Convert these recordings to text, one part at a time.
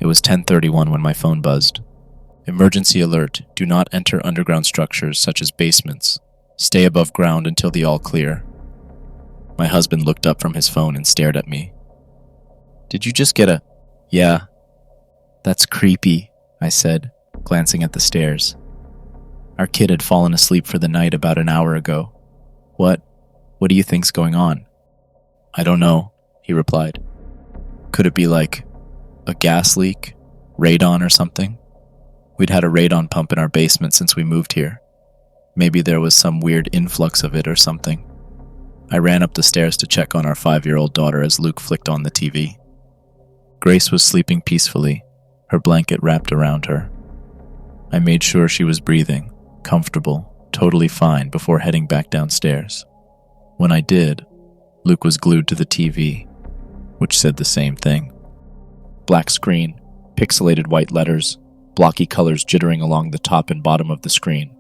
It was 10:31 when my phone buzzed. Emergency alert. Do not enter underground structures such as basements. Stay above ground until the all clear. My husband looked up from his phone and stared at me. Did you just get a... Yeah. That's creepy, I said, glancing at the stairs. Our kid had fallen asleep for the night about an hour ago. What do you think's going on? I don't know, he replied. Could it be like a gas leak? Radon or something? We'd had a radon pump in our basement since we moved here. Maybe there was some weird influx of it or something. I ran up the stairs to check on our 5-year-old daughter as Luke flicked on the TV. Grace was sleeping peacefully, her blanket wrapped around her. I made sure she was breathing, comfortable, totally fine before heading back downstairs. When I did, Luke was glued to the TV, which said the same thing. Black screen, pixelated white letters, blocky colors jittering along the top and bottom of the screen.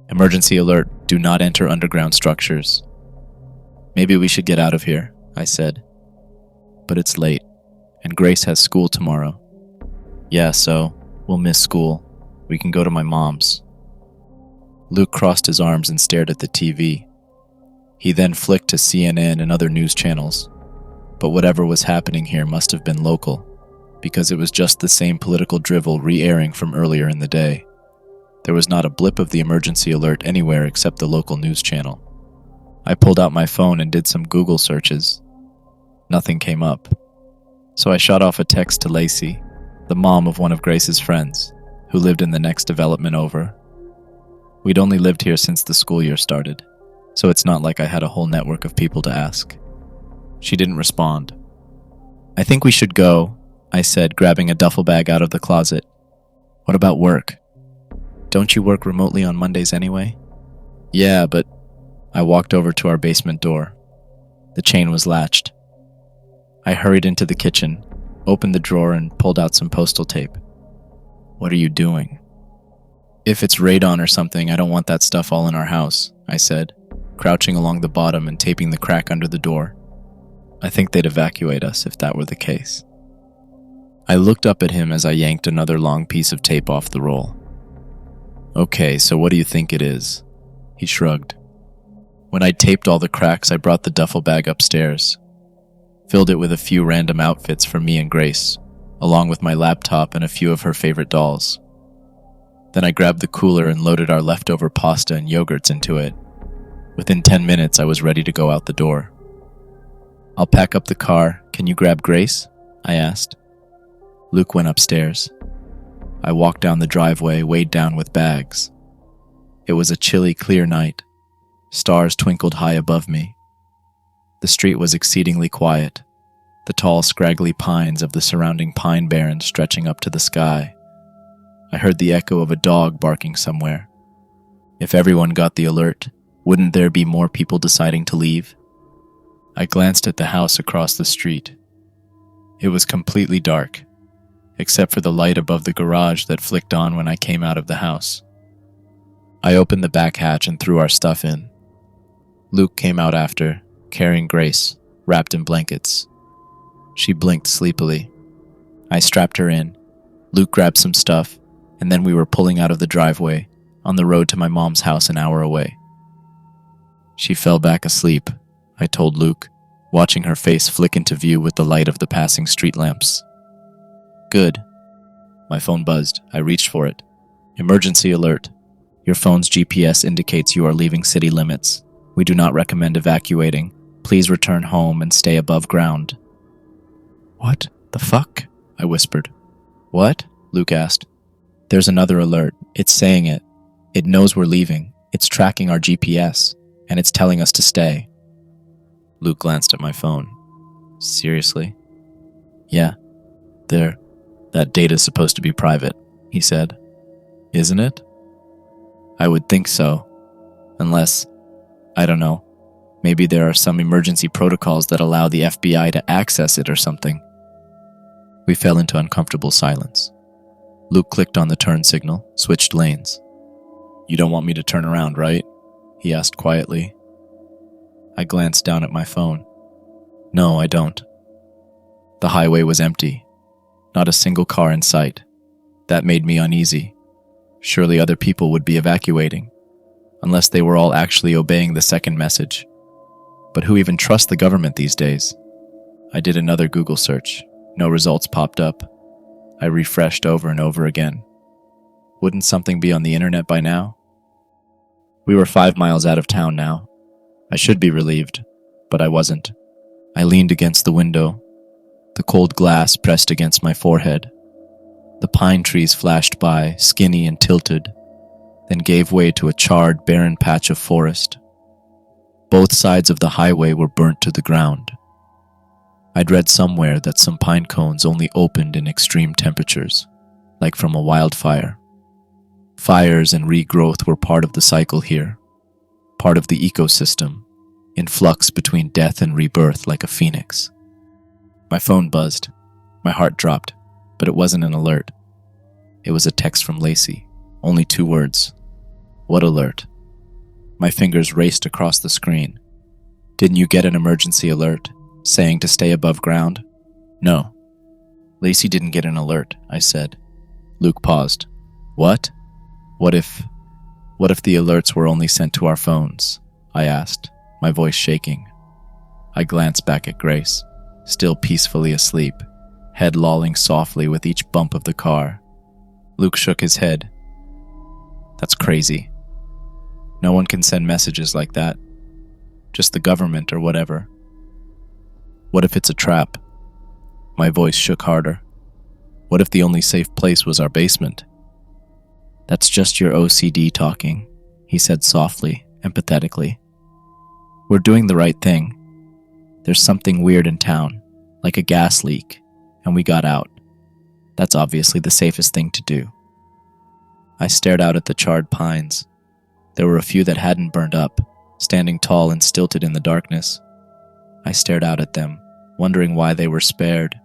Emergency alert, do not enter underground structures. Maybe we should get out of here, I said. But it's late, and Grace has school tomorrow. Yeah, so we'll miss school. We can go to my mom's. Luke crossed his arms and stared at the TV. He then flicked to CNN and other news channels. But whatever was happening here must have been local, because it was just the same political drivel re-airing from earlier in the day. There was not a blip of the emergency alert anywhere except the local news channel. I pulled out my phone and did some Google searches. Nothing came up. So I shot off a text to Lacey, the mom of one of Grace's friends, who lived in the next development over. We'd only lived here since the school year started, so it's not like I had a whole network of people to ask. She didn't respond. I think we should go, I said, grabbing a duffel bag out of the closet. What about work? Don't you work remotely on Mondays anyway? Yeah, but... I walked over to our basement door. The chain was latched. I hurried into the kitchen, opened the drawer, and pulled out some postal tape. What are you doing? If it's radon or something, I don't want that stuff all in our house, I said, crouching along the bottom and taping the crack under the door. I think they'd evacuate us if that were the case. I looked up at him as I yanked another long piece of tape off the roll. Okay, so what do you think it is? He shrugged. When I'd taped all the cracks, I brought the duffel bag upstairs, filled it with a few random outfits for me and Grace, along with my laptop and a few of her favorite dolls. Then I grabbed the cooler and loaded our leftover pasta and yogurts into it. Within 10 minutes, I was ready to go out the door. I'll pack up the car. Can you grab Grace? I asked. Luke went upstairs. I walked down the driveway, weighed down with bags. It was a chilly, clear night. Stars twinkled high above me. The street was exceedingly quiet, the tall, scraggly pines of the surrounding pine barrens stretching up to the sky. I heard the echo of a dog barking somewhere. If everyone got the alert, wouldn't there be more people deciding to leave? I glanced at the house across the street. It was completely dark, except for the light above the garage that flicked on when I came out of the house. I opened the back hatch and threw our stuff in. Luke came out after, carrying Grace, wrapped in blankets. She blinked sleepily. I strapped her in. Luke grabbed some stuff, and then we were pulling out of the driveway, on the road to my mom's house an hour away. She fell back asleep, I told Luke, watching her face flick into view with the light of the passing street lamps. Good. My phone buzzed. I reached for it. Emergency alert. Your phone's GPS indicates you are leaving city limits. We do not recommend evacuating. Please return home and stay above ground. What the fuck? I whispered. What? Luke asked. There's another alert. It's saying it. It knows we're leaving. It's tracking our GPS, and it's telling us to stay. Luke glanced at my phone. Seriously? Yeah. That data's supposed to be private, he said. Isn't it? I would think so. Unless, I don't know, maybe there are some emergency protocols that allow the FBI to access it or something. We fell into uncomfortable silence. Luke clicked on the turn signal, switched lanes. You don't want me to turn around, right? He asked quietly. I glanced down at my phone. No, I don't. The highway was empty. Not a single car in sight. That made me uneasy. Surely other people would be evacuating, unless they were all actually obeying the second message. But who even trusts the government these days? I did another Google search. No results popped up. I refreshed over and over again. Wouldn't something be on the internet by now? We were 5 miles out of town now. I should be relieved, but I wasn't. I leaned against the window, the cold glass pressed against my forehead. The pine trees flashed by, skinny and tilted, then gave way to a charred, barren patch of forest. Both sides of the highway were burnt to the ground. I'd read somewhere that some pine cones only opened in extreme temperatures, like from a wildfire. Fires and regrowth were part of the cycle here, part of the ecosystem, in flux between death and rebirth like a phoenix. My phone buzzed. My heart dropped, but it wasn't an alert. It was a text from Lacey, only 2 words. What alert? My fingers raced across the screen. Didn't you get an emergency alert, saying to stay above ground? No. Lacey didn't get an alert, I said. Luke paused. What? What if the alerts were only sent to our phones? I asked, my voice shaking. I glanced back at Grace, still peacefully asleep, head lolling softly with each bump of the car. Luke shook his head. That's crazy. No one can send messages like that. Just the government or whatever. What if it's a trap? My voice shook harder. What if the only safe place was our basement? That's just your OCD talking, he said softly, empathetically. We're doing the right thing. There's something weird in town, like a gas leak, and we got out. That's obviously the safest thing to do. I stared out at the charred pines. There were a few that hadn't burned up, standing tall and stilted in the darkness. I stared out at them, wondering why they were spared.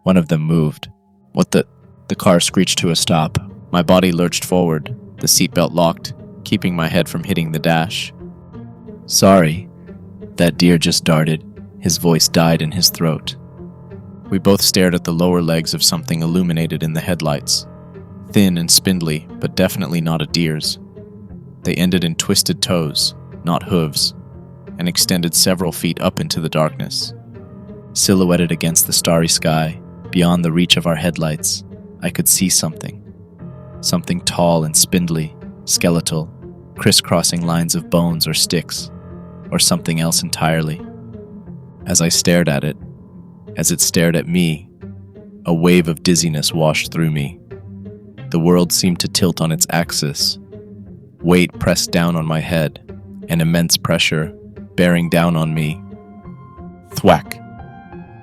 One of them moved. The car screeched to a stop. My body lurched forward, the seatbelt locked, keeping my head from hitting the dash. Sorry, that deer just darted. His voice died in his throat. We both stared at the lower legs of something illuminated in the headlights. Thin and spindly, but definitely not a deer's. They ended in twisted toes, not hooves, and extended several feet up into the darkness. Silhouetted against the starry sky, beyond the reach of our headlights, I could see something. Something tall and spindly, skeletal, crisscrossing lines of bones or sticks, or something else entirely. As I stared at it, as it stared at me, a wave of dizziness washed through me. The world seemed to tilt on its axis. Weight pressed down on my head, an immense pressure bearing down on me. Thwack!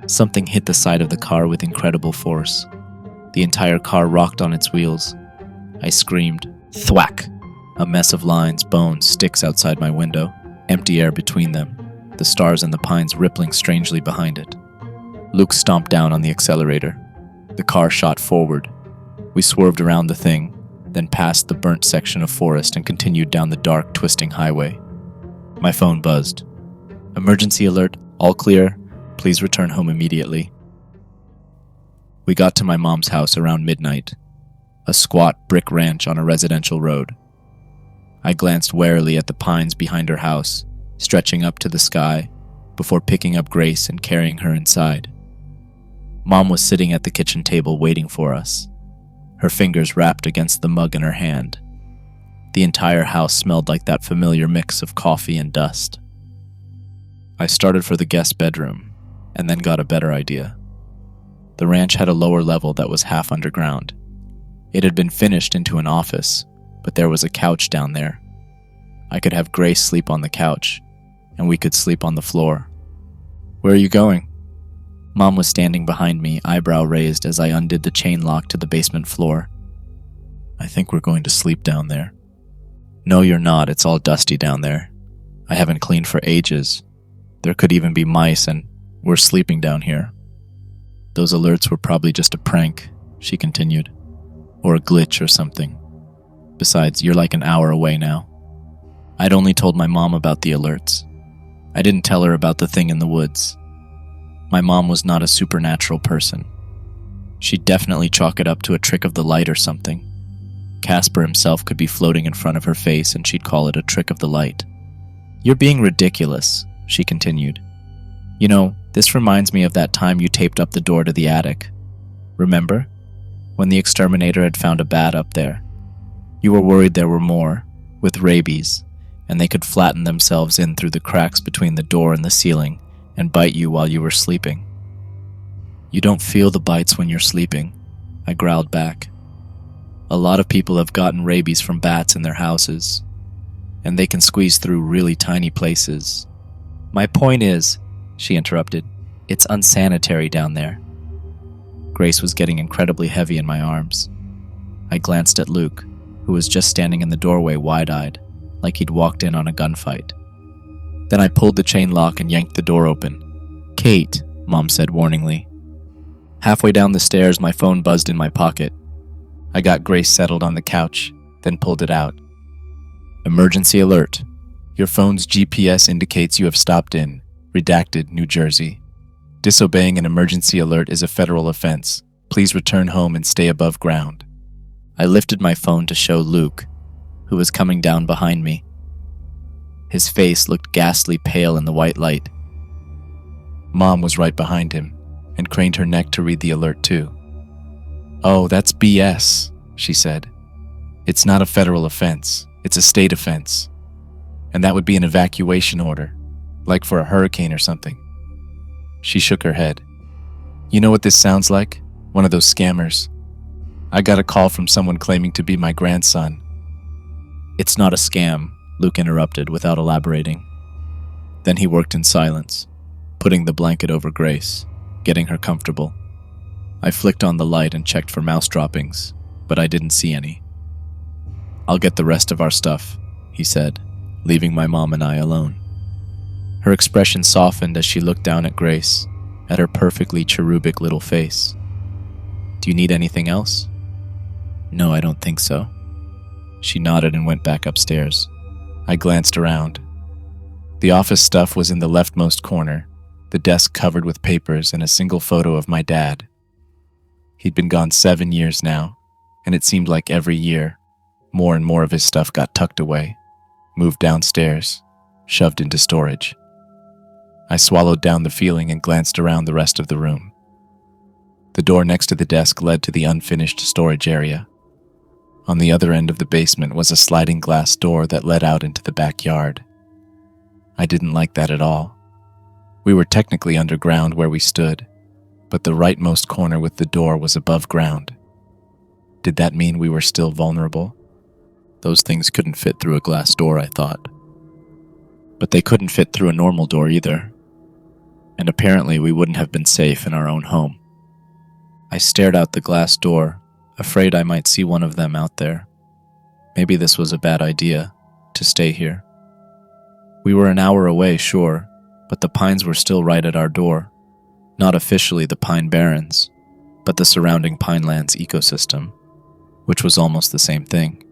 Something hit the side of the car with incredible force. The entire car rocked on its wheels. I screamed. Thwack! A mess of lines, bones, sticks outside my window, empty air between them, the stars and the pines rippling strangely behind it. Luke stomped down on the accelerator. The car shot forward. We swerved around the thing, then passed the burnt section of forest and continued down the dark, twisting highway. My phone buzzed. Emergency alert, all clear. Please return home immediately. We got to my mom's house around midnight, a squat brick ranch on a residential road. I glanced warily at the pines behind her house, stretching up to the sky, before picking up Grace and carrying her inside. Mom was sitting at the kitchen table waiting for us, her fingers wrapped against the mug in her hand. The entire house smelled like that familiar mix of coffee and dust. I started for the guest bedroom, and then got a better idea. The ranch had a lower level that was half underground. It had been finished into an office, but there was a couch down there. I could have Grace sleep on the couch, and we could sleep on the floor. Where are you going? Mom was standing behind me, eyebrow raised as I undid the chain lock to the basement floor. I think we're going to sleep down there. No, you're not. It's all dusty down there. I haven't cleaned for ages. There could even be mice, and we're sleeping down here. Those alerts were probably just a prank, she continued. Or a glitch or something. Besides, you're like an hour away now. I'd only told my mom about the alerts. I didn't tell her about the thing in the woods. My mom was not a supernatural person. She'd definitely chalk it up to a trick of the light or something. Casper himself could be floating in front of her face and she'd call it a trick of the light. "You're being ridiculous," she continued. "You know, this reminds me of that time you taped up the door to the attic. Remember? When the exterminator had found a bat up there. You were worried there were more, with rabies, and they could flatten themselves in through the cracks between the door and the ceiling and bite you while you were sleeping." "You don't feel the bites when you're sleeping," I growled back. "A lot of people have gotten rabies from bats in their houses, and they can squeeze through really tiny places." "My point is," she interrupted, "it's unsanitary down there." Grace was getting incredibly heavy in my arms. I glanced at Luke, who was just standing in the doorway wide-eyed, like he'd walked in on a gunfight. Then I pulled the chain lock and yanked the door open. "Kate," Mom said warningly. Halfway down the stairs, my phone buzzed in my pocket. I got Grace settled on the couch, then pulled it out. "Emergency alert. Your phone's GPS indicates you have stopped in, redacted, New Jersey. Disobeying an emergency alert is a federal offense. Please return home and stay above ground." I lifted my phone to show Luke, who was coming down behind me. His face looked ghastly pale in the white light. Mom was right behind him and craned her neck to read the alert too. "Oh, that's BS, she said. "It's not a federal offense. It's a state offense. And that would be an evacuation order, like for a hurricane or something." She shook her head. "You know what this sounds like? One of those scammers. I got a call from someone claiming to be my grandson." "It's not a scam," Luke interrupted without elaborating. Then he worked in silence, putting the blanket over Grace, getting her comfortable. I flicked on the light and checked for mouse droppings, but I didn't see any. "I'll get the rest of our stuff," he said, leaving my mom and I alone. Her expression softened as she looked down at Grace, at her perfectly cherubic little face. "Do you need anything else?" "No, I don't think so." She nodded and went back upstairs. I glanced around. The office stuff was in the leftmost corner, the desk covered with papers and a single photo of my dad. He'd been gone 7 years now, and it seemed like every year, more and more of his stuff got tucked away, moved downstairs, shoved into storage. I swallowed down the feeling and glanced around the rest of the room. The door next to the desk led to the unfinished storage area. On the other end of the basement was a sliding glass door that led out into the backyard. I didn't like that at all. We were technically underground where we stood, but the rightmost corner with the door was above ground. Did that mean we were still vulnerable? Those things couldn't fit through a glass door, I thought. But they couldn't fit through a normal door either. And apparently we wouldn't have been safe in our own home. I stared out the glass door, afraid I might see one of them out there. Maybe this was a bad idea, to stay here. We were an hour away, sure, but the pines were still right at our door. Not officially the Pine Barrens, but the surrounding Pinelands ecosystem, which was almost the same thing.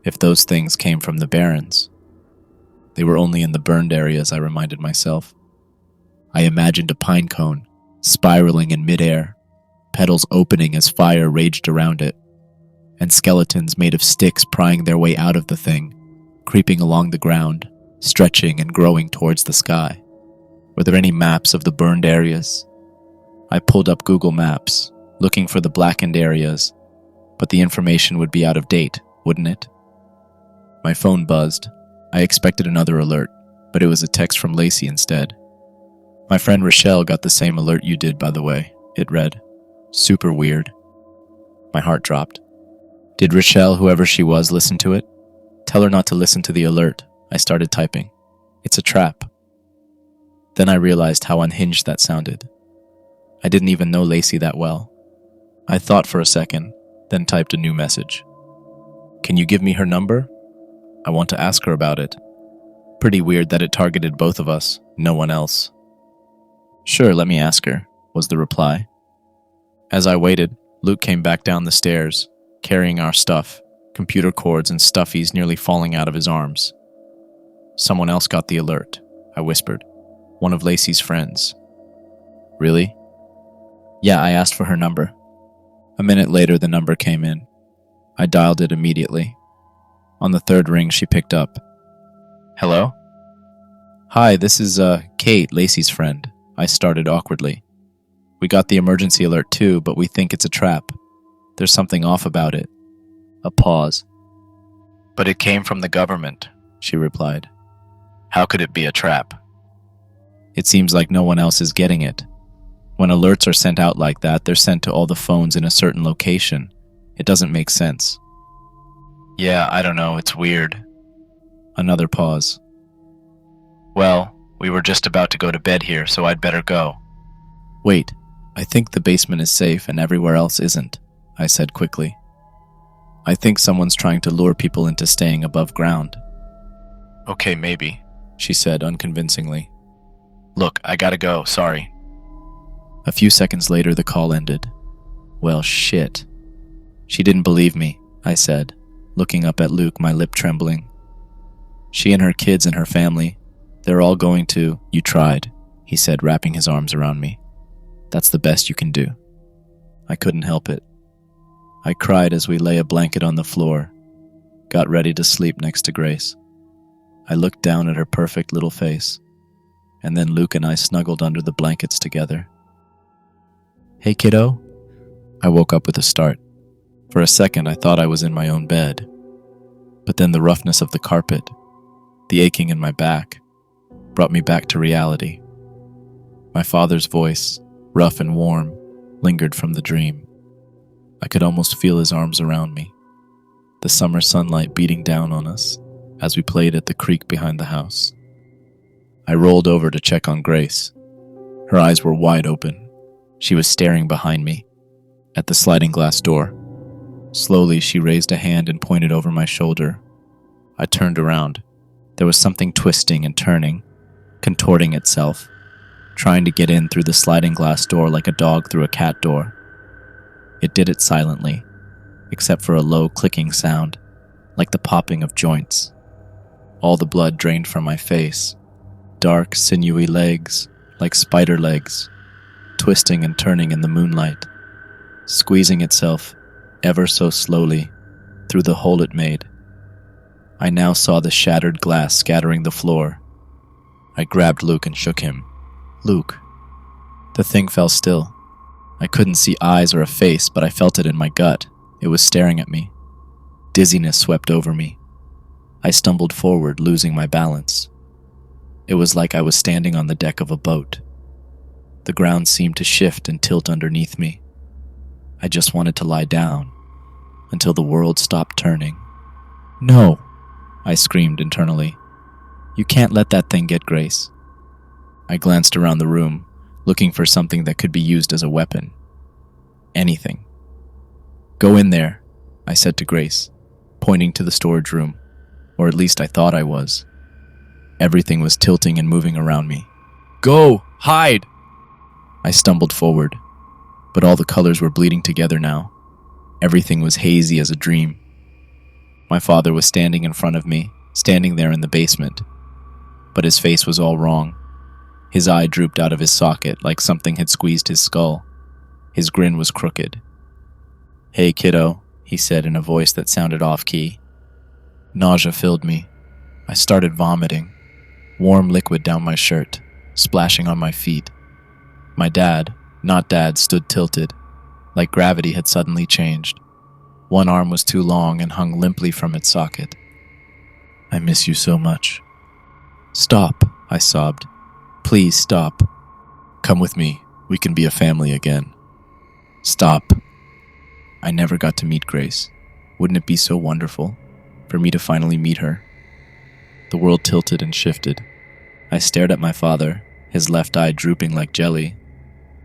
If those things came from the Barrens, they were only in the burned areas, I reminded myself. I imagined a pine cone, spiraling in midair, petals opening as fire raged around it, and skeletons made of sticks prying their way out of the thing, creeping along the ground, stretching and growing towards the sky. Were there any maps of the burned areas? I pulled up Google Maps, looking for the blackened areas, but the information would be out of date, wouldn't it? My phone buzzed. I expected another alert, but it was a text from Lacey instead. "My friend Rochelle got the same alert you did, by the way," it read. "Super weird." My heart dropped. Did Rochelle, whoever she was, listen to it? "Tell her not to listen to the alert," I started typing. "It's a trap." Then I realized how unhinged that sounded. I didn't even know Lacey that well. I thought for a second, then typed a new message. "Can you give me her number? I want to ask her about it." Pretty weird that it targeted both of us, no one else. "Sure, let me ask her," was the reply. As I waited, Luke came back down the stairs, carrying our stuff, computer cords and stuffies nearly falling out of his arms. "Someone else got the alert," I whispered. "One of Lacey's friends." "Really?" "Yeah, I asked for her number. A minute later, the number came in. I dialed it immediately. On the third ring, she picked up. Hello? Hi, this is, Kate, Lacey's friend. I started awkwardly. We got the emergency alert too, but we think it's a trap. There's something off about it. A pause. But it came from the government, she replied. How could it be a trap? It seems like no one else is getting it. When alerts are sent out like that, they're sent to all the phones in a certain location. It doesn't make sense. Yeah, I don't know, it's weird. Another pause. Well, we were just about to go to bed here, so I'd better go. Wait, I think the basement is safe and everywhere else isn't, I said quickly. I think someone's trying to lure people into staying above ground. Okay, maybe, she said unconvincingly. Look, I gotta go, sorry. A few seconds later, the call ended. Well, shit. She didn't believe me, I said, looking up at Luke, my lip trembling. She and her kids and her family, they're all going to... You tried, he said, wrapping his arms around me. That's the best you can do. I couldn't help it. I cried as we lay a blanket on the floor, got ready to sleep next to Grace. I looked down at her perfect little face, and then Luke and I snuggled under the blankets together. Hey, kiddo? I woke up with a start. For a second, I thought I was in my own bed. But then the roughness of the carpet, the aching in my back, brought me back to reality. My father's voice, rough and warm, lingered from the dream. I could almost feel his arms around me, the summer sunlight beating down on us as we played at the creek behind the house. I rolled over to check on Grace. Her eyes were wide open. She was staring behind me, at the sliding glass door. Slowly, she raised a hand and pointed over my shoulder. I turned around. There was something twisting and turning, contorting itself, trying to get in through the sliding glass door like a dog through a cat door. It did it silently, except for a low clicking sound, like the popping of joints. All the blood drained from my face. Dark, sinewy legs, like spider legs, twisting and turning in the moonlight, squeezing itself, ever so slowly, through the hole it made. I now saw the shattered glass scattering the floor. I grabbed Luke and shook him. Luke. The thing fell still. I couldn't see eyes or a face, but I felt it in my gut. It was staring at me. Dizziness swept over me. I stumbled forward, losing my balance. It was like I was standing on the deck of a boat. The ground seemed to shift and tilt underneath me. I just wanted to lie down, until the world stopped turning. No, I screamed internally. You can't let that thing get Grace. I glanced around the room, looking for something that could be used as a weapon. Anything. Go in there, I said to Grace, pointing to the storage room, or at least I thought I was. Everything was tilting and moving around me. Go! Hide! I stumbled forward, but all the colors were bleeding together now. Everything was hazy as a dream. My father was standing in front of me, standing there in the basement, but his face was all wrong. His eye drooped out of his socket like something had squeezed his skull. His grin was crooked. Hey, kiddo, he said in a voice that sounded off-key. Nausea filled me. I started vomiting, warm liquid down my shirt, splashing on my feet. My dad, not dad, stood tilted, like gravity had suddenly changed. One arm was too long and hung limply from its socket. I miss you so much. Stop, I sobbed. Please stop. Come with me. We can be a family again. Stop. I never got to meet Grace. Wouldn't it be so wonderful for me to finally meet her? The world tilted and shifted. I stared at my father, his left eye drooping like jelly,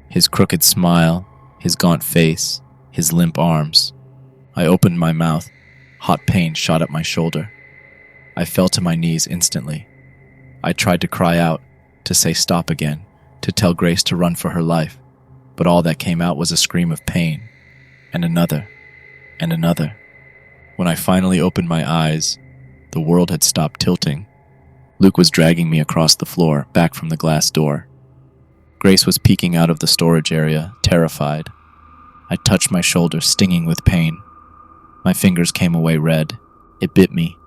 his crooked smile, his gaunt face, his limp arms. I opened my mouth. Hot pain shot up my shoulder. I fell to my knees instantly. I tried to cry out, to say stop again, to tell Grace to run for her life, but all that came out was a scream of pain, and another, and another. When I finally opened my eyes, the world had stopped tilting. Luke was dragging me across the floor, back from the glass door. Grace was peeking out of the storage area, terrified. I touched my shoulder, stinging with pain. My fingers came away red. It bit me.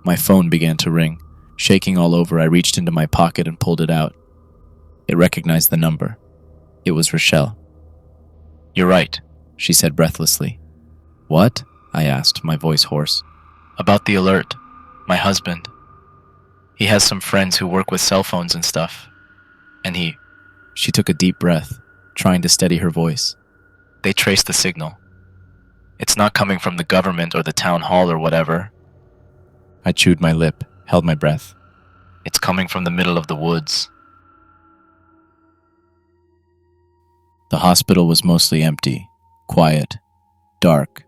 My phone began to ring. Shaking all over, I reached into my pocket and pulled it out. It recognized the number. It was Rochelle. "You're right," she said breathlessly. "What?" I asked, my voice hoarse. "About the alert. My husband. He has some friends who work with cell phones and stuff. And She took a deep breath, trying to steady her voice. "They traced the signal. It's not coming from the government or the town hall or whatever." I chewed my lip, held my breath. "It's coming from the middle of the woods." The hospital was mostly empty, quiet, dark.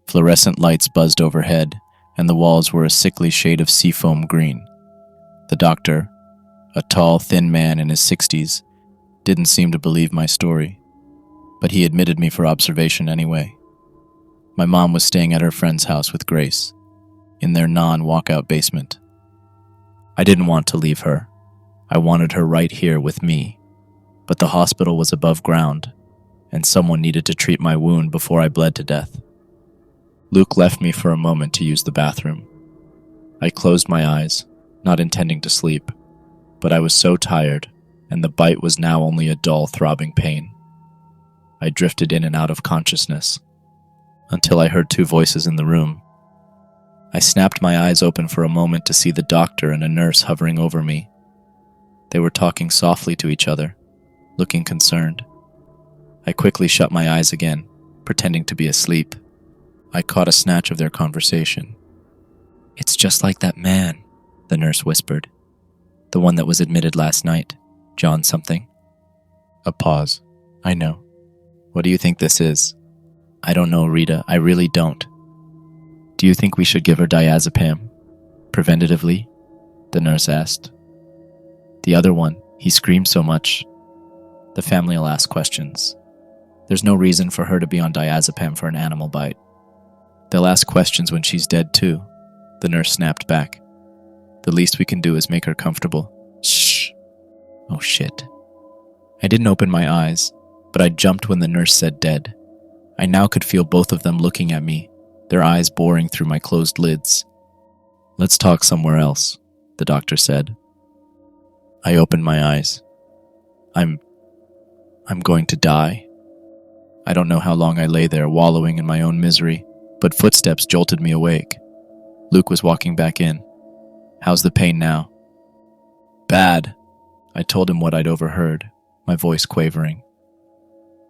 Fluorescent lights buzzed overhead, and the walls were a sickly shade of seafoam green. The doctor, a tall, thin man in his 60s, didn't seem to believe my story, but he admitted me for observation anyway. My mom was staying at her friend's house with Grace, in their non-walkout basement. I didn't want to leave her. I wanted her right here with me, but the hospital was above ground, and someone needed to treat my wound before I bled to death. Luke left me for a moment to use the bathroom. I closed my eyes, not intending to sleep, but I was so tired, and the bite was now only a dull, throbbing pain. I drifted in and out of consciousness, until I heard two voices in the room. I snapped my eyes open for a moment to see the doctor and a nurse hovering over me. They were talking softly to each other, looking concerned. I quickly shut my eyes again, pretending to be asleep. I caught a snatch of their conversation. "It's just like that man," the nurse whispered. "The one that was admitted last night. John something." A pause. "I know. What do you think this is?" "I don't know, Rita. I really don't." "Do you think we should give her diazepam? Preventatively?" the nurse asked. "The other one, he screams so much. The family will ask questions. There's no reason for her to be on diazepam for an animal bite. They'll ask questions when she's dead too," the nurse snapped back. "The least we can do is make her comfortable." "Shh." Oh shit. I didn't open my eyes, but I jumped when the nurse said dead. I now could feel both of them looking at me, their eyes boring through my closed lids. "Let's talk somewhere else," the doctor said. I opened my eyes. I'm going to die. I don't know how long I lay there, wallowing in my own misery, but footsteps jolted me awake. Luke was walking back in. "How's the pain now?" "Bad." I told him what I'd overheard, my voice quavering.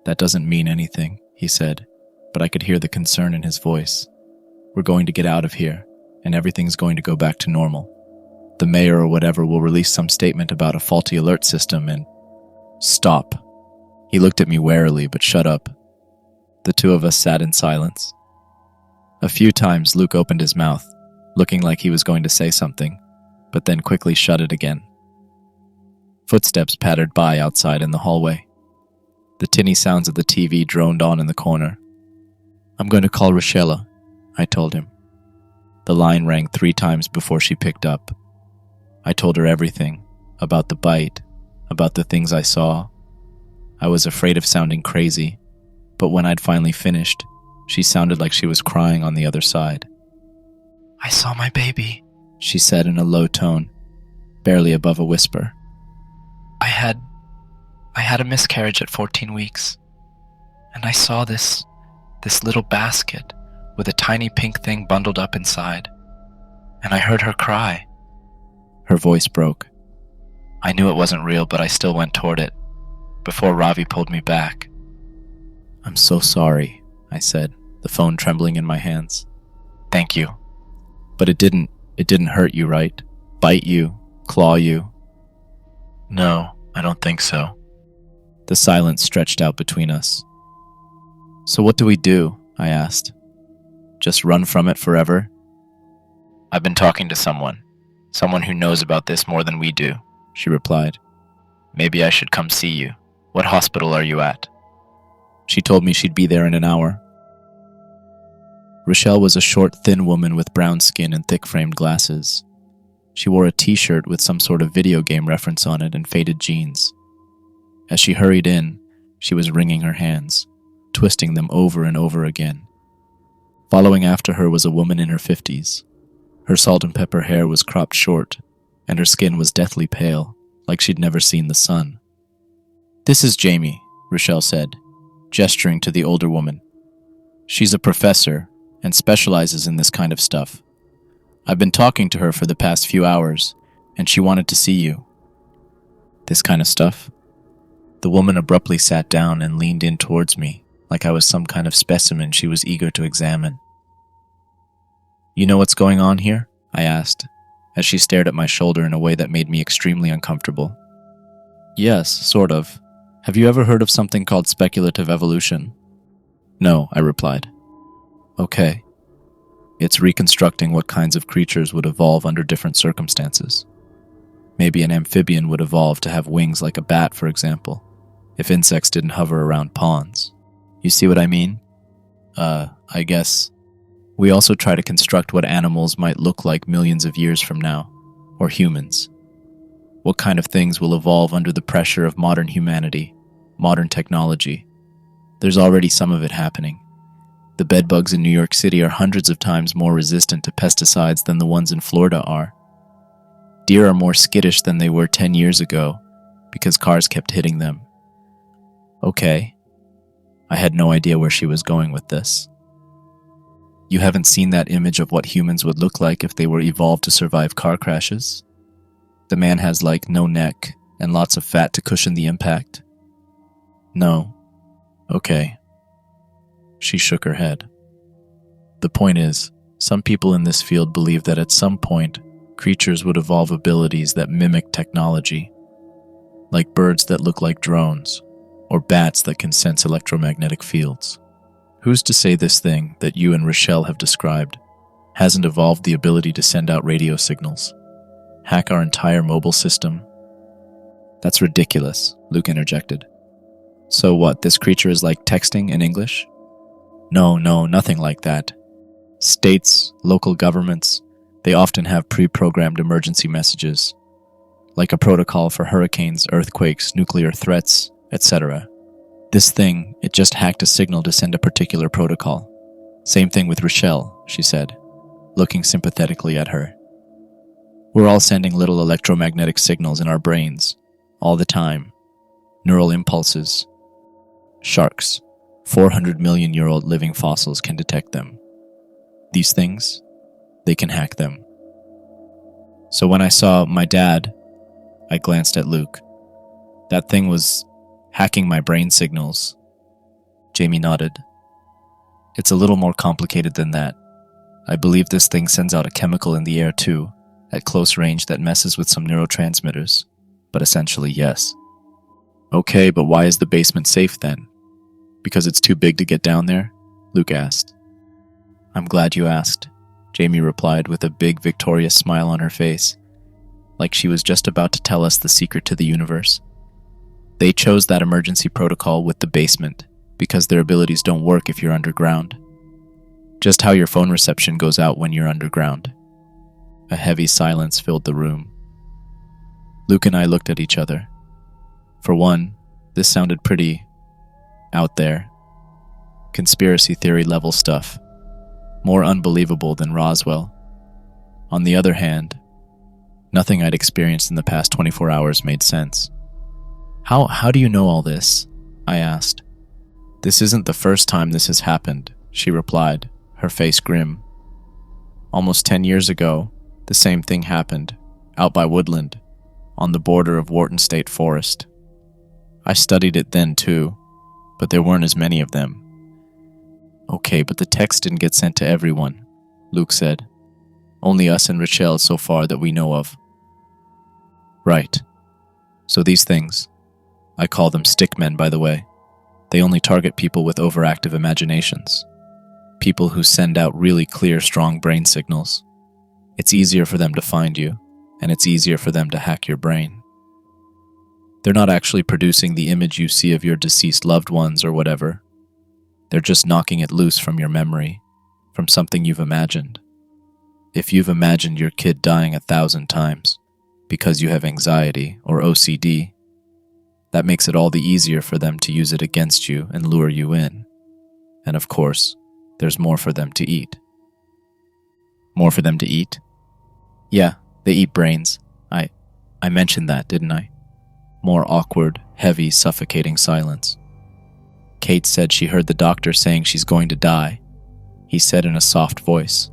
"That doesn't mean anything," he said, but I could hear the concern in his voice. "We're going to get out of here, and everything's going to go back to normal. The mayor or whatever will release some statement about a faulty alert system and..." "Stop." He looked at me warily, but shut up. The two of us sat in silence. A few times Luke opened his mouth, looking like he was going to say something, but then quickly shut it again. Footsteps pattered by outside in the hallway. The tinny sounds of the TV droned on in the corner. "I'm going to call Rochelle," I told him. The line rang 3 times before she picked up. I told her everything, about the bite, about the things I saw. I was afraid of sounding crazy, but when I'd finally finished, she sounded like she was crying on the other side. "I saw my baby," she said in a low tone, barely above a whisper. I had a miscarriage at 14 weeks, and I saw this little basket with a tiny pink thing bundled up inside, and I heard her cry." Her voice broke. I knew it wasn't real, but I still went toward it, before Ravi pulled me back. "I'm so sorry," I said, the phone trembling in my hands. "Thank you." "But it didn't hurt you, right? Bite you? Claw you?" "No, I don't think so." The silence stretched out between us. "So what do we do?" I asked. "Just run from it forever?" "I've been talking to someone who knows about this more than we do," she replied. "Maybe I should come see you. What hospital are you at?" She told me she'd be there in an hour. Rochelle was a short, thin woman with brown skin and thick-framed glasses. She wore a t-shirt with some sort of video game reference on it and faded jeans. As she hurried in, she was wringing her hands. twisting them over and over again. Following after her was a woman in her 50s. Her salt and pepper hair was cropped short, and her skin was deathly pale, like she'd never seen the sun. "This is Jamie," Rochelle said, gesturing to the older woman. "She's a professor and specializes in this kind of stuff. I've been talking to her for the past few hours, and she wanted to see you." "This kind of stuff?" The woman abruptly sat down and leaned in towards me, like I was some kind of specimen she was eager to examine. "You know what's going on here?" I asked, as she stared at my shoulder in a way that made me extremely uncomfortable. "Yes, sort of. Have you ever heard of something called speculative evolution?" "No," I replied. "Okay. It's reconstructing what kinds of creatures would evolve under different circumstances. Maybe an amphibian would evolve to have wings like a bat, for example, if insects didn't hover around ponds. You see what I mean? I guess. We also try to construct what animals might look like millions of years from now, or humans. What kind of things will evolve under the pressure of modern humanity, modern technology. There's already some of it happening. The bedbugs in New York City are hundreds of times more resistant to pesticides than the ones in Florida are. Deer are more skittish than they were 10 years ago because cars kept hitting them." "Okay." I had no idea where she was going with this. "You haven't seen that image of what humans would look like if they were evolved to survive car crashes? The man has no neck and lots of fat to cushion the impact." "No." "Okay." She shook her head. "The point is, some people in this field believe that at some point, creatures would evolve abilities that mimic technology, like birds that look like drones, or bats that can sense electromagnetic fields. Who's to say this thing that you and Rochelle have described hasn't evolved the ability to send out radio signals, hack our entire mobile system?" "That's ridiculous," Luke interjected. "So what, this creature is like texting in English?" No, nothing like that. States, local governments, they often have pre-programmed emergency messages, like a protocol for hurricanes, earthquakes, nuclear threats, etc. This thing, it just hacked a signal to send a particular protocol. Same thing with Rochelle, she said, looking sympathetically at her. We're all sending little electromagnetic signals in our brains, all the time. Neural impulses. Sharks, 400 million-year-old living fossils can detect them. These things, they can hack them. So when I saw my dad, I glanced at Luke. That thing was hacking my brain signals. Jamie nodded. It's a little more complicated than that. I believe this thing sends out a chemical in the air too, at close range that messes with some neurotransmitters. But essentially, yes. Okay, but why is the basement safe then? Because it's too big to get down there? Luke asked. I'm glad you asked, Jamie replied with a big victorious smile on her face, like she was just about to tell us the secret to the universe. They chose that emergency protocol with the basement because their abilities don't work if you're underground. Just how your phone reception goes out when you're underground. A heavy silence filled the room. Luke and I looked at each other. For one, this sounded pretty out there. Conspiracy theory level stuff. More unbelievable than Roswell. On the other hand, nothing I'd experienced in the past 24 hours made sense. How do you know all this? I asked. This isn't the first time this has happened, she replied, her face grim. Almost 10 years ago, the same thing happened, out by Woodland, on the border of Wharton State Forest. I studied it then too, but there weren't as many of them. Okay, but the text didn't get sent to everyone, Luke said. Only us and Rochelle so far that we know of. Right. So these things, I call them stickmen by the way, they only target people with overactive imaginations. People who send out really clear, strong brain signals. It's easier for them to find you, and it's easier for them to hack your brain. They're not actually producing the image you see of your deceased loved ones or whatever. They're just knocking it loose from your memory, from something you've imagined. If you've imagined your kid dying 1,000 times because you have anxiety or OCD, that makes it all the easier for them to use it against you and lure you in. And of course, there's more for them to eat. More for them to eat? Yeah, they eat brains. I mentioned that, didn't I? More awkward, heavy, suffocating silence. Kate said she heard the doctor saying she's going to die. He said in a soft voice.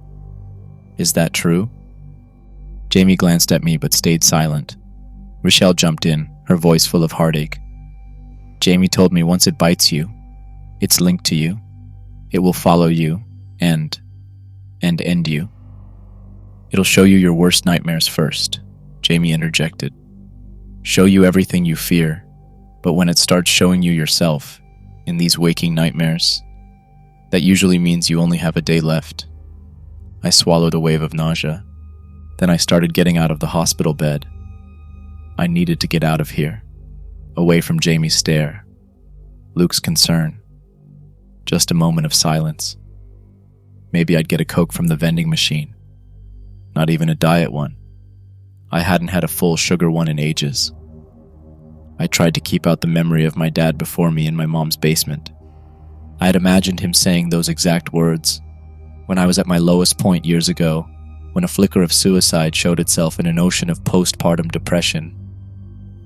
Is that true? Jamie glanced at me but stayed silent. Rochelle jumped in, her voice full of heartache. Jamie told me once it bites you, it's linked to you. It will follow you and end you. It'll show you your worst nightmares first, Jamie interjected. Show you everything you fear, but when it starts showing you yourself in these waking nightmares, that usually means you only have a day left. I swallowed a wave of nausea. Then I started getting out of the hospital bed. I needed to get out of here, away from Jamie's stare, Luke's concern. Just a moment of silence. Maybe I'd get a Coke from the vending machine. Not even a diet one. I hadn't had a full sugar one in ages. I tried to keep out the memory of my dad before me in my mom's basement. I had imagined him saying those exact words when I was at my lowest point years ago, when a flicker of suicide showed itself in an ocean of postpartum depression.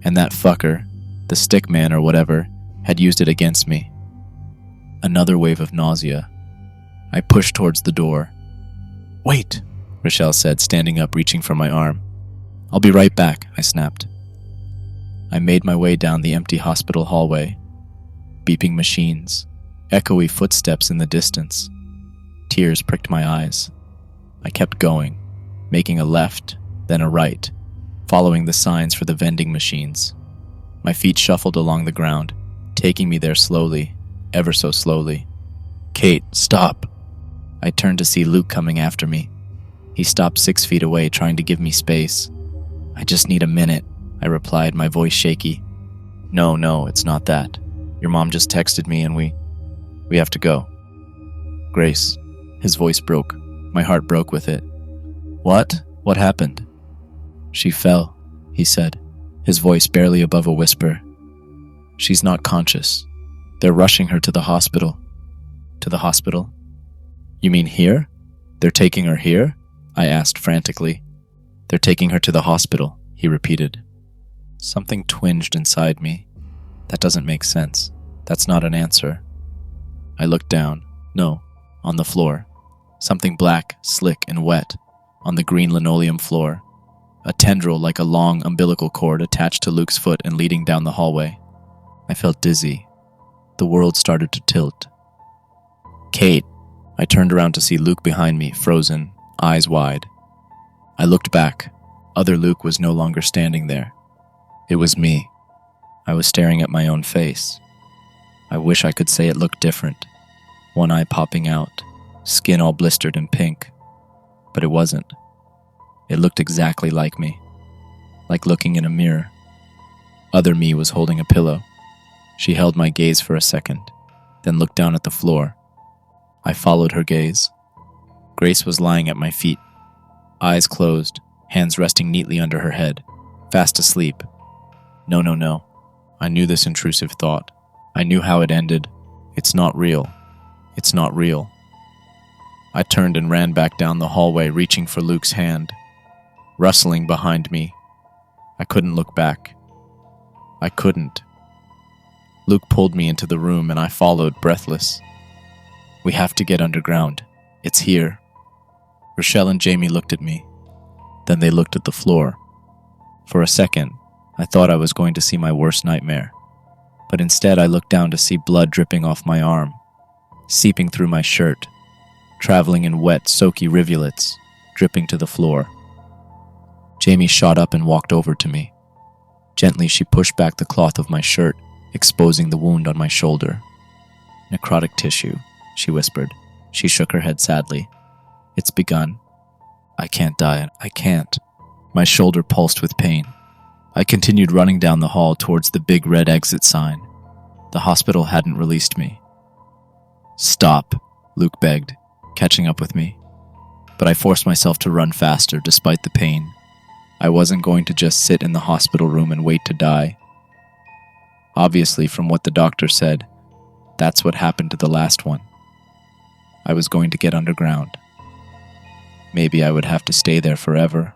And that fucker, the stick man or whatever, had used it against me. Another wave of nausea. I pushed towards the door. Wait, Rochelle said, standing up, reaching for my arm. I'll be right back, I snapped. I made my way down the empty hospital hallway. Beeping machines, echoey footsteps in the distance. Tears pricked my eyes. I kept going, making a left, then a right, following the signs for the vending machines. My feet shuffled along the ground, taking me there slowly, ever so slowly. Kate, stop! I turned to see Luke coming after me. He stopped 6 feet away, trying to give me space. I just need a minute, I replied, my voice shaky. No, it's not that. Your mom just texted me and we have to go. Grace. His voice broke. My heart broke with it. What? What happened? She fell, he said, his voice barely above a whisper. She's not conscious. They're rushing her to the hospital. To the hospital? You mean here? They're taking her here? I asked frantically. They're taking her to the hospital, he repeated. Something twinged inside me. That doesn't make sense. That's not an answer. I looked down. No, on the floor. Something black, slick, and wet, on the green linoleum floor. A tendril like a long umbilical cord attached to Luke's foot and leading down the hallway. I felt dizzy. The world started to tilt. Kate! I turned around to see Luke behind me, frozen, eyes wide. I looked back. Other Luke was no longer standing there. It was me. I was staring at my own face. I wish I could say it looked different. One eye popping out, skin all blistered and pink. But it wasn't. It looked exactly like me. Like looking in a mirror. Other me was holding a pillow. She held my gaze for a second, then looked down at the floor. I followed her gaze. Grace was lying at my feet, eyes closed, hands resting neatly under her head, fast asleep. No. I knew this intrusive thought. I knew how it ended. It's not real. It's not real. I turned and ran back down the hallway, reaching for Luke's hand. Rustling behind me. I couldn't look back. I couldn't. Luke pulled me into the room and I followed, breathless. We have to get underground. It's here. Rochelle and Jamie looked at me. Then they looked at the floor. For a second, I thought I was going to see my worst nightmare. But instead I looked down to see blood dripping off my arm, seeping through my shirt, traveling in wet, soaky rivulets, dripping to the floor. Jamie shot up and walked over to me. Gently she pushed back the cloth of my shirt, exposing the wound on my shoulder. Necrotic tissue, she whispered. She shook her head sadly. It's begun. I can't die. I can't. My shoulder pulsed with pain. I continued running down the hall towards the big red exit sign. The hospital hadn't released me. Stop, Luke begged, catching up with me. But I forced myself to run faster despite the pain. I wasn't going to just sit in the hospital room and wait to die. Obviously, from what the doctor said, that's what happened to the last one. I was going to get underground. Maybe I would have to stay there forever,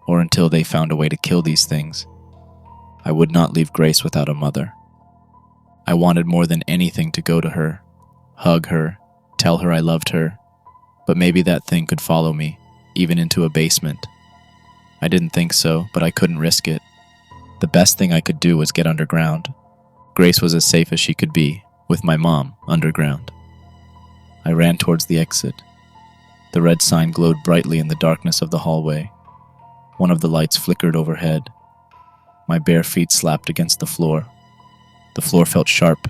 or until they found a way to kill these things. I would not leave Grace without a mother. I wanted more than anything to go to her, hug her, tell her I loved her, but maybe that thing could follow me, even into a basement. I didn't think so, but I couldn't risk it. The best thing I could do was get underground. Grace was as safe as she could be, with my mom underground. I ran towards the exit. The red sign glowed brightly in the darkness of the hallway. One of the lights flickered overhead. My bare feet slapped against the floor. The floor felt sharp.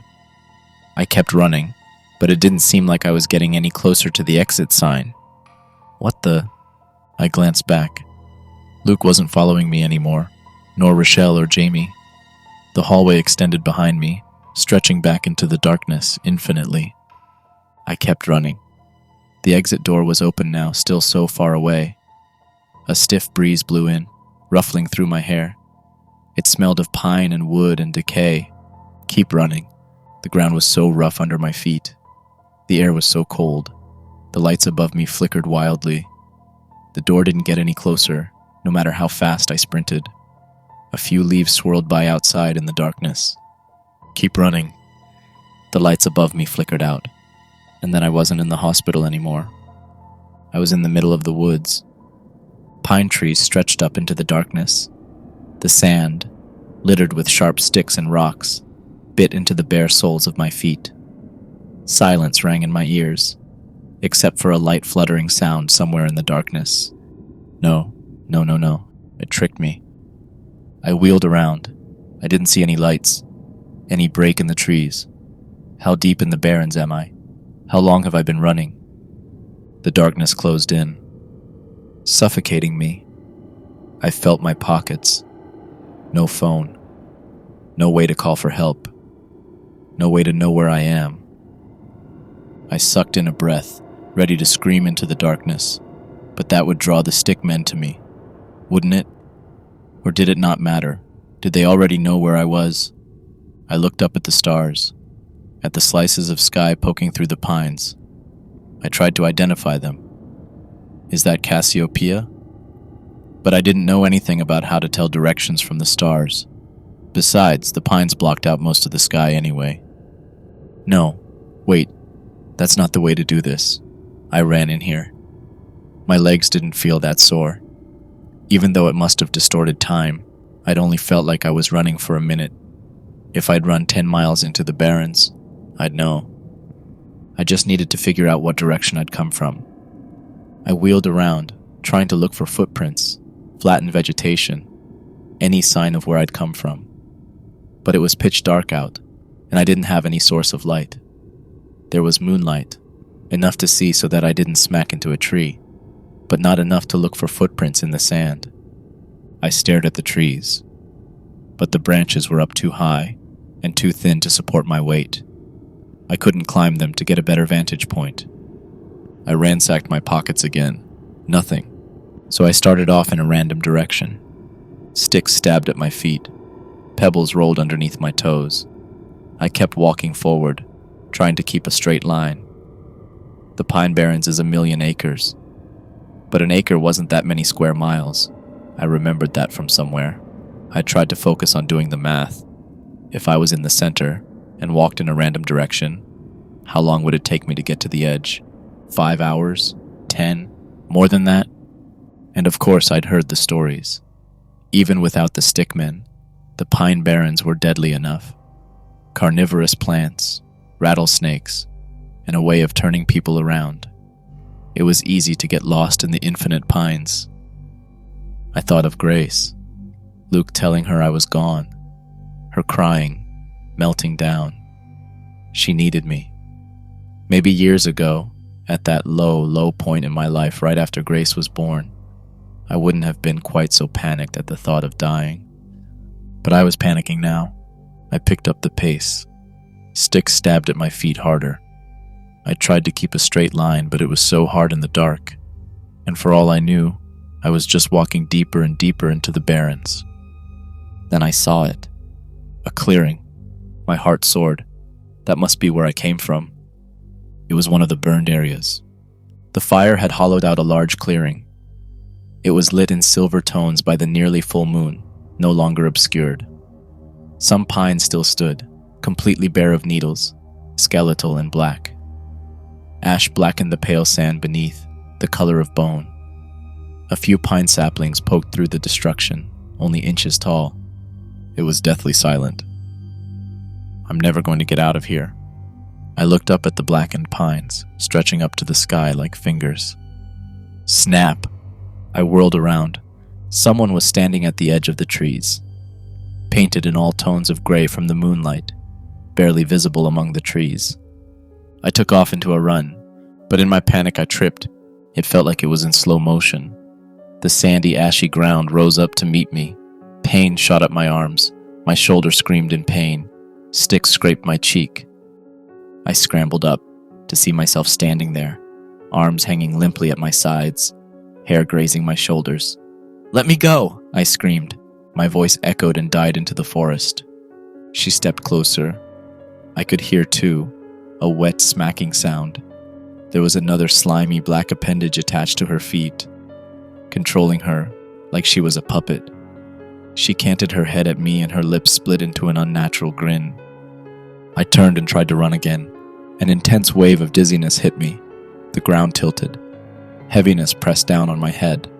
I kept running, but it didn't seem like I was getting any closer to the exit sign. What the? I glanced back. Luke wasn't following me anymore, nor Rochelle or Jamie. The hallway extended behind me, stretching back into the darkness infinitely. I kept running. The exit door was open now, still so far away. A stiff breeze blew in, ruffling through my hair. It smelled of pine and wood and decay. Keep running. The ground was so rough under my feet. The air was so cold. The lights above me flickered wildly. The door didn't get any closer, no matter how fast I sprinted. A few leaves swirled by outside in the darkness. Keep running. The lights above me flickered out, and then I wasn't in the hospital anymore. I was in the middle of the woods. Pine trees stretched up into the darkness. The sand, littered with sharp sticks and rocks, bit into the bare soles of my feet. Silence rang in my ears, except for a light fluttering sound somewhere in the darkness. No. It tricked me. I wheeled around. I didn't see any lights, any break in the trees. How deep in the barrens am I? How long have I been running? The darkness closed in, suffocating me. I felt my pockets. No phone. No way to call for help. No way to know where I am. I sucked in a breath, ready to scream into the darkness, but that would draw the stick men to me, wouldn't it? Or did it not matter? Did they already know where I was? I looked up at the stars, at the slices of sky poking through the pines. I tried to identify them. Is that Cassiopeia? But I didn't know anything about how to tell directions from the stars. Besides, the pines blocked out most of the sky anyway. No, wait, that's not the way to do this. I ran in here. My legs didn't feel that sore. Even though it must have distorted time, I'd only felt like I was running for a minute. If I'd run 10 miles into the barrens, I'd know. I just needed to figure out what direction I'd come from. I wheeled around, trying to look for footprints, flattened vegetation, any sign of where I'd come from. But it was pitch dark out, and I didn't have any source of light. There was moonlight, enough to see so that I didn't smack into a tree, but not enough to look for footprints in the sand. I stared at the trees, but the branches were up too high and too thin to support my weight. I couldn't climb them to get a better vantage point. I ransacked my pockets again. Nothing. So I started off in a random direction. Sticks stabbed at my feet. Pebbles rolled underneath my toes. I kept walking forward, trying to keep a straight line. The Pine Barrens is 1,000,000 acres. But an acre wasn't that many square miles. I remembered that from somewhere. I tried to focus on doing the math. If I was in the center and walked in a random direction, how long would it take me to get to the edge? 5 hours? 10? More than that? And of course I'd heard the stories. Even without the stickmen, the Pine Barrens were deadly enough. Carnivorous plants, rattlesnakes, and a way of turning people around. It was easy to get lost in the infinite pines. I thought of Grace, Luke telling her I was gone, her crying, melting down. She needed me. Maybe years ago, at that low point in my life right after Grace was born, I wouldn't have been quite so panicked at the thought of dying. But I was panicking now. I picked up the pace. Sticks stabbed at my feet harder. I tried to keep a straight line, but it was so hard in the dark. And for all I knew, I was just walking deeper and deeper into the barrens. Then I saw it. A clearing. My heart soared. That must be where I came from. It was one of the burned areas. The fire had hollowed out a large clearing. It was lit in silver tones by the nearly full moon, no longer obscured. Some pines still stood, completely bare of needles, skeletal and black. Ash blackened the pale sand beneath, the color of bone. A few pine saplings poked through the destruction, only inches tall. It was deathly silent. I'm never going to get out of here. I looked up at the blackened pines, stretching up to the sky like fingers. Snap! I whirled around. Someone was standing at the edge of the trees, painted in all tones of gray from the moonlight, barely visible among the trees. I took off into a run, but in my panic I tripped. It felt like it was in slow motion. The sandy, ashy ground rose up to meet me. Pain shot up my arms. My shoulder screamed in pain. Sticks scraped my cheek. I scrambled up to see myself standing there, arms hanging limply at my sides, hair grazing my shoulders. "Let me go!" I screamed. My voice echoed and died into the forest. She stepped closer. I could hear, too, a wet smacking sound. There was another slimy black appendage attached to her feet, controlling her like she was a puppet. She canted her head at me and her lips split into an unnatural grin. I turned and tried to run again. An intense wave of dizziness hit me. The ground tilted. Heaviness pressed down on my head.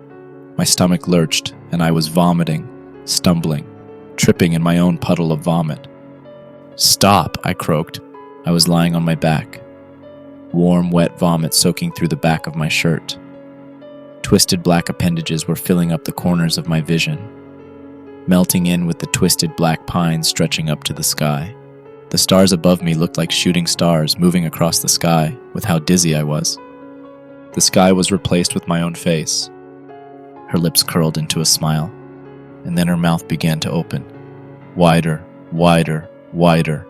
My stomach lurched, and I was vomiting, stumbling, tripping in my own puddle of vomit. "Stop," I croaked. I was lying on my back. Warm, wet vomit soaking through the back of my shirt. Twisted black appendages were filling up the corners of my vision, melting in with the twisted black pines stretching up to the sky. The stars above me looked like shooting stars moving across the sky with how dizzy I was. The sky was replaced with my own face. Her lips curled into a smile, and then her mouth began to open. Wider, wider, wider.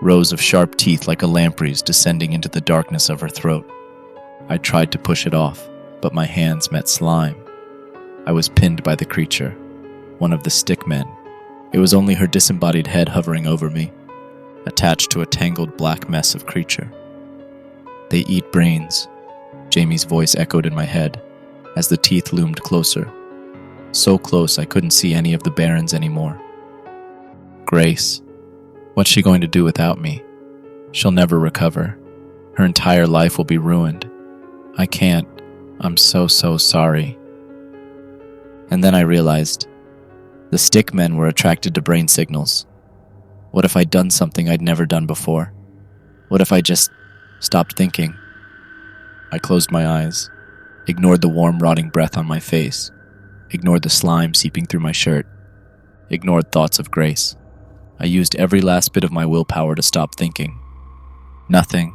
Rows of sharp teeth like a lamprey's descending into the darkness of her throat. I tried to push it off, but my hands met slime. I was pinned by the creature, one of the stick men. It was only her disembodied head hovering over me, attached to a tangled black mess of creature. "They eat brains," Jamie's voice echoed in my head as the teeth loomed closer. So close I couldn't see any of the barrens anymore. "Grace, what's she going to do without me? She'll never recover. Her entire life will be ruined. I can't. I'm so sorry." And then I realized the stick men were attracted to brain signals. What if I'd done something I'd never done before? What if I just stopped thinking? I closed my eyes, ignored the warm, rotting breath on my face, ignored the slime seeping through my shirt, ignored thoughts of Grace. I used every last bit of my willpower to stop thinking. Nothing.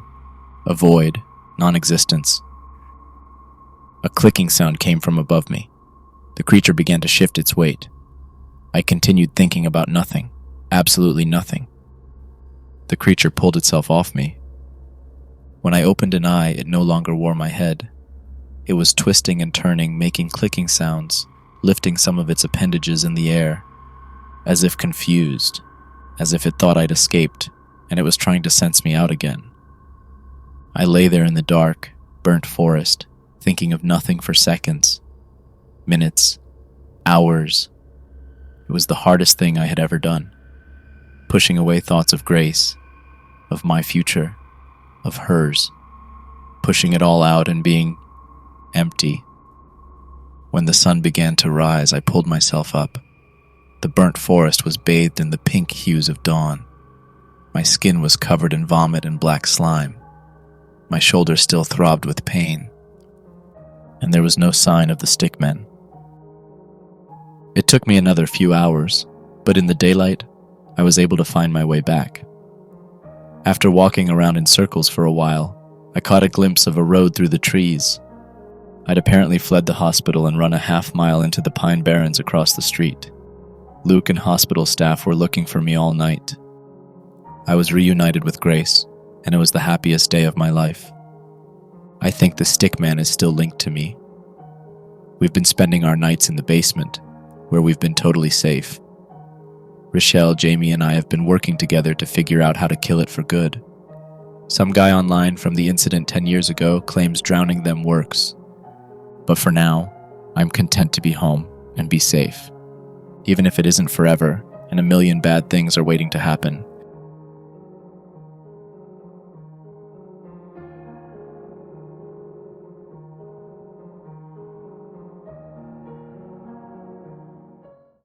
A void. Non-existence. A clicking sound came from above me. The creature began to shift its weight. I continued thinking about nothing. Absolutely nothing. The creature pulled itself off me. When I opened an eye, it no longer wore my head. It was twisting and turning, making clicking sounds, lifting some of its appendages in the air, as if confused, as if it thought I'd escaped, and it was trying to sense me out again. I lay there in the dark, burnt forest, thinking of nothing for seconds, minutes, hours. It was the hardest thing I had ever done. Pushing away thoughts of Grace, of my future, of hers, pushing it all out and being empty. When the sun began to rise, I pulled myself up. The burnt forest was bathed in the pink hues of dawn. My skin was covered in vomit and black slime. My shoulder still throbbed with pain. And there was no sign of the stickmen. It took me another few hours, but in the daylight, I was able to find my way back. After walking around in circles for a while, I caught a glimpse of a road through the trees. I'd apparently fled the hospital and run a half-mile into the pine barrens across the street. Luke and hospital staff were looking for me all night. I was reunited with Grace, and it was the happiest day of my life. I think the stickman is still linked to me. We've been spending our nights in the basement, where we've been totally safe. Rochelle, Jamie, and I have been working together to figure out how to kill it for good. Some guy online from the incident 10 years ago claims drowning them works. But for now, I'm content to be home and be safe. Even if it isn't forever, and a million bad things are waiting to happen,